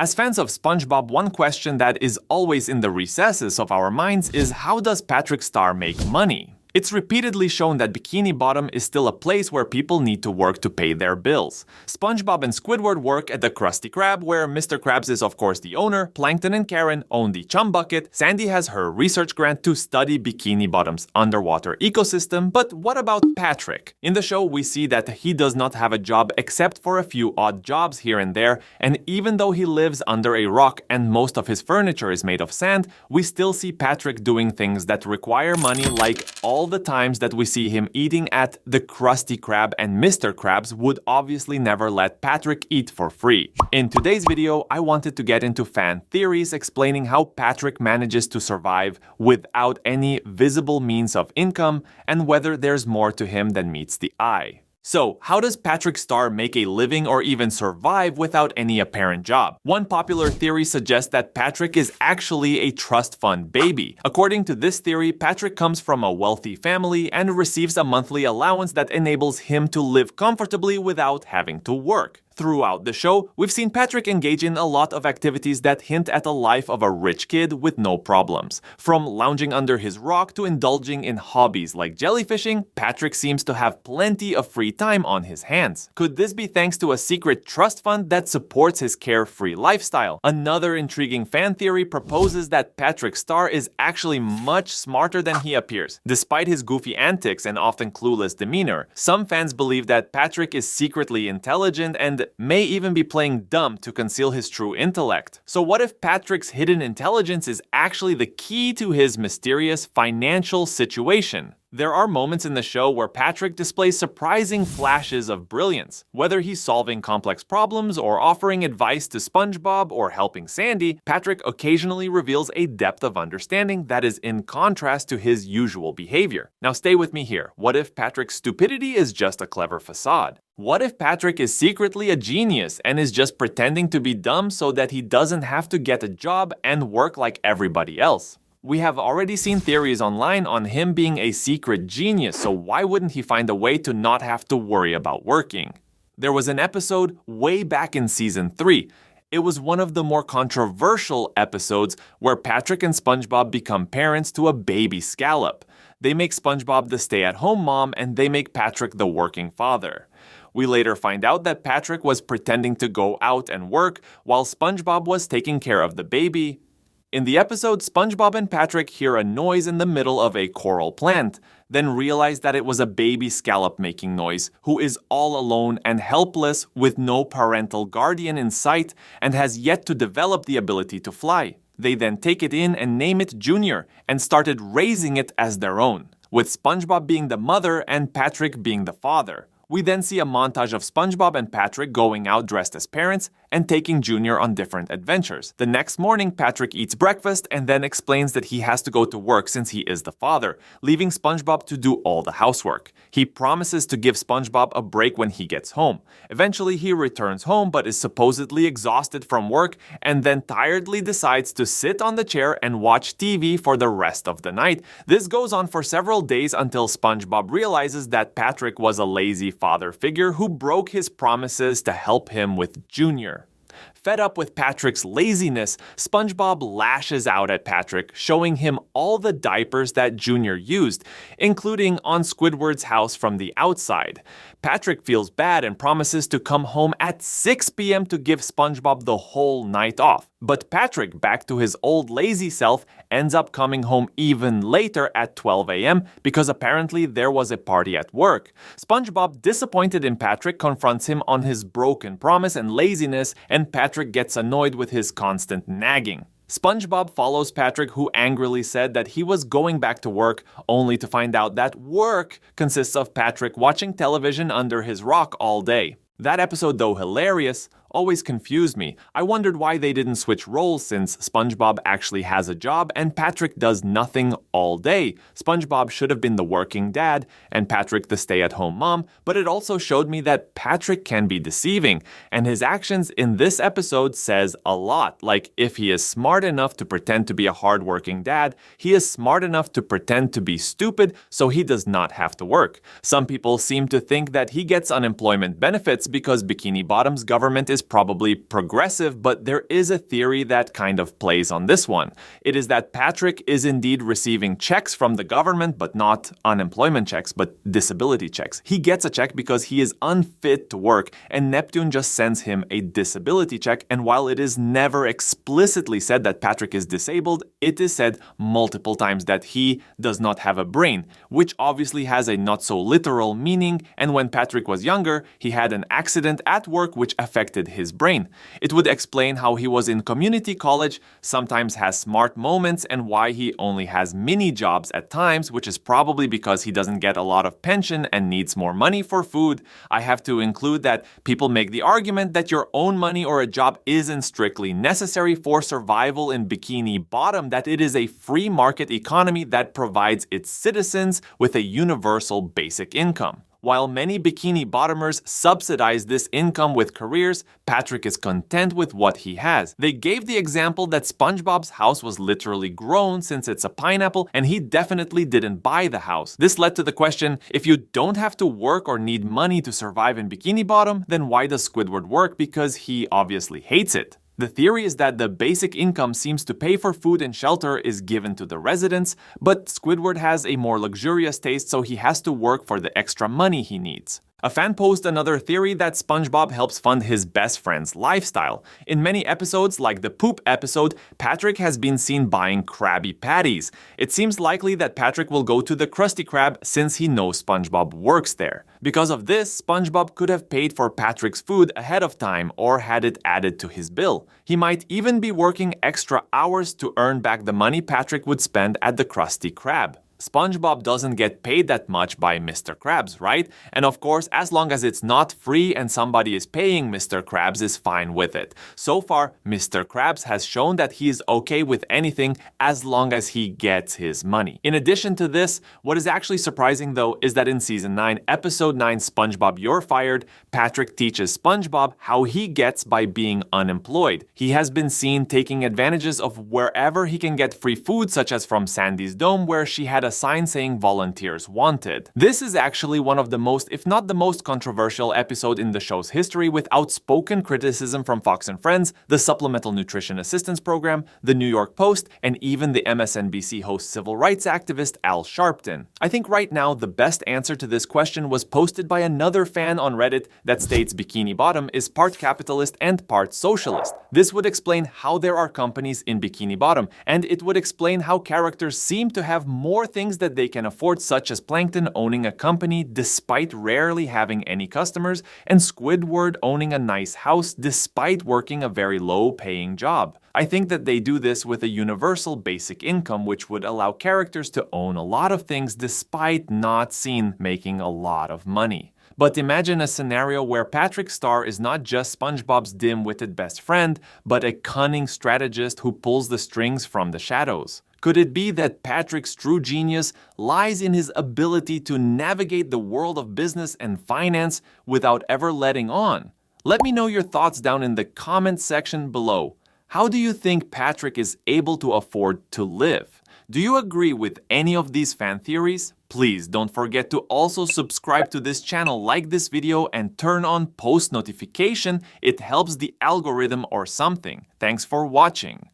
As fans of SpongeBob, one question that is always in the recesses of our minds is, how does Patrick Star make money? It's repeatedly shown that Bikini Bottom is still a place where people need to work to pay their bills. SpongeBob and Squidward work at the Krusty Krab, where Mr. Krabs is of course the owner, Plankton and Karen own the Chum Bucket, Sandy has her research grant to study Bikini Bottom's underwater ecosystem, but what about Patrick? In the show we see that he does not have a job except for a few odd jobs here and there, and even though he lives under a rock and most of his furniture is made of sand, we still see Patrick doing things that require money, like all the times that we see him eating at the Krusty Krab, and Mr. Krabs would obviously never let Patrick eat for free. In today's video, I wanted to get into fan theories explaining how Patrick manages to survive without any visible means of income and whether there's more to him than meets the eye. So, how does Patrick Star make a living or even survive without any apparent job? One popular theory suggests that Patrick is actually a trust fund baby. According to this theory, Patrick comes from a wealthy family and receives a monthly allowance that enables him to live comfortably without having to work. Throughout the show, we've seen Patrick engage in a lot of activities that hint at a life of a rich kid with no problems. From lounging under his rock to indulging in hobbies like jellyfishing, Patrick seems to have plenty of free time on his hands. Could this be thanks to a secret trust fund that supports his carefree lifestyle? Another intriguing fan theory proposes that Patrick Star is actually much smarter than he appears. Despite his goofy antics and often clueless demeanor, some fans believe that Patrick is secretly intelligent and may even be playing dumb to conceal his true intellect. So what if Patrick's hidden intelligence is actually the key to his mysterious financial situation? There are moments in the show where Patrick displays surprising flashes of brilliance. Whether he's solving complex problems or offering advice to SpongeBob or helping Sandy, Patrick occasionally reveals a depth of understanding that is in contrast to his usual behavior. Now stay with me here. What if Patrick's stupidity is just a clever facade? What if Patrick is secretly a genius and is just pretending to be dumb so that he doesn't have to get a job and work like everybody else? We have already seen theories online on him being a secret genius, so why wouldn't he find a way to not have to worry about working? There was an episode way back in season 3. It was one of the more controversial episodes where Patrick and SpongeBob become parents to a baby scallop. They make SpongeBob the stay-at-home mom and they make Patrick the working father. We later find out that Patrick was pretending to go out and work while SpongeBob was taking care of the baby. In the episode, SpongeBob and Patrick hear a noise in the middle of a coral plant, then realize that it was a baby scallop making noise, who is all alone and helpless with no parental guardian in sight and has yet to develop the ability to fly. They then take it in and name it Junior and started raising it as their own, with SpongeBob being the mother and Patrick being the father. We then see a montage of SpongeBob and Patrick going out dressed as parents and taking Junior on different adventures. The next morning, Patrick eats breakfast and then explains that he has to go to work since he is the father, leaving SpongeBob to do all the housework. He promises to give SpongeBob a break when he gets home. Eventually, he returns home but is supposedly exhausted from work and then tiredly decides to sit on the chair and watch TV for the rest of the night. This goes on for several days until SpongeBob realizes that Patrick was a lazy father figure who broke his promises to help him with Junior. Fed up with Patrick's laziness, SpongeBob lashes out at Patrick, showing him all the diapers that Junior used, including on Squidward's house from the outside. Patrick feels bad and promises to come home at 6 p.m. to give SpongeBob the whole night off. But Patrick, back to his old lazy self, ends up coming home even later at 12 a.m. because apparently there was a party at work. SpongeBob, disappointed in Patrick, confronts him on his broken promise and laziness, and Patrick gets annoyed with his constant nagging. SpongeBob follows Patrick, who angrily said that he was going back to work, only to find out that work consists of Patrick watching television under his rock all day. That episode, though hilarious, always confused me. I wondered why they didn't switch roles since SpongeBob actually has a job and Patrick does nothing all day. SpongeBob should have been the working dad and Patrick the stay-at-home mom, but it also showed me that Patrick can be deceiving, and his actions in this episode says a lot. Like, if he is smart enough to pretend to be a hard-working dad, he is smart enough to pretend to be stupid so he does not have to work. Some people seem to think that he gets unemployment benefits because Bikini Bottom's government is is probably progressive, but there is a theory that kind of plays on this one. It is that Patrick is indeed receiving checks from the government, but not unemployment checks, but disability checks. He gets a check because he is unfit to work, and Neptune just sends him a disability check, and while it is never explicitly said that Patrick is disabled, it is said multiple times that he does not have a brain, which obviously has a not so literal meaning, and when Patrick was younger, he had an accident at work which affected his brain. It would explain how he was in community college, sometimes has smart moments, and why he only has mini jobs at times, which is probably because he doesn't get a lot of pension and needs more money for food. I have to include that people make the argument that your own money or a job isn't strictly necessary for survival in Bikini Bottom, that it is a free market economy that provides its citizens with a universal basic income. While many Bikini Bottomers subsidize this income with careers, Patrick is content with what he has. They gave the example that SpongeBob's house was literally grown since it's a pineapple, and he definitely didn't buy the house. This led to the question, if you don't have to work or need money to survive in Bikini Bottom, then why does Squidward work? Because he obviously hates it. The theory is that the basic income seems to pay for food and shelter is given to the residents, but Squidward has a more luxurious taste, so he has to work for the extra money he needs. A fan posted another theory that SpongeBob helps fund his best friend's lifestyle. In many episodes, like the poop episode, Patrick has been seen buying Krabby Patties. It seems likely that Patrick will go to the Krusty Krab since he knows SpongeBob works there. Because of this, SpongeBob could have paid for Patrick's food ahead of time or had it added to his bill. He might even be working extra hours to earn back the money Patrick would spend at the Krusty Krab. SpongeBob doesn't get paid that much by Mr. Krabs, right? And of course, as long as it's not free and somebody is paying Mr. Krabs is fine with it. So far, Mr. Krabs has shown that he is okay with anything as long as he gets his money. In addition to this, what is actually surprising though is that in Season 9, Episode 9, SpongeBob You're Fired, Patrick teaches SpongeBob how he gets by being unemployed. He has been seen taking advantages of wherever he can get free food, such as from Sandy's Dome, where she had a sign saying volunteers wanted. This is actually one of the most, if not the most controversial episode in the show's history, with outspoken criticism from Fox and Friends, the Supplemental Nutrition Assistance Program, the New York Post, and even the MSNBC host civil rights activist Al Sharpton. I think right now the best answer to this question was posted by another fan on Reddit that states Bikini Bottom is part capitalist and part socialist. This would explain how there are companies in Bikini Bottom, and it would explain how characters seem to have more things that they can afford, such as Plankton owning a company despite rarely having any customers, and Squidward owning a nice house despite working a very low-paying job. I think that they do this with a universal basic income, which would allow characters to own a lot of things despite not seen making a lot of money. But imagine a scenario where Patrick Star is not just SpongeBob's dim-witted best friend, but a cunning strategist who pulls the strings from the shadows. Could it be that Patrick's true genius lies in his ability to navigate the world of business and finance without ever letting on? Let me know your thoughts down in the comment section below. How do you think Patrick is able to afford to live? Do you agree with any of these fan theories? Please don't forget to also subscribe to this channel, like this video, and turn on post notification. It helps the algorithm or something. Thanks for watching.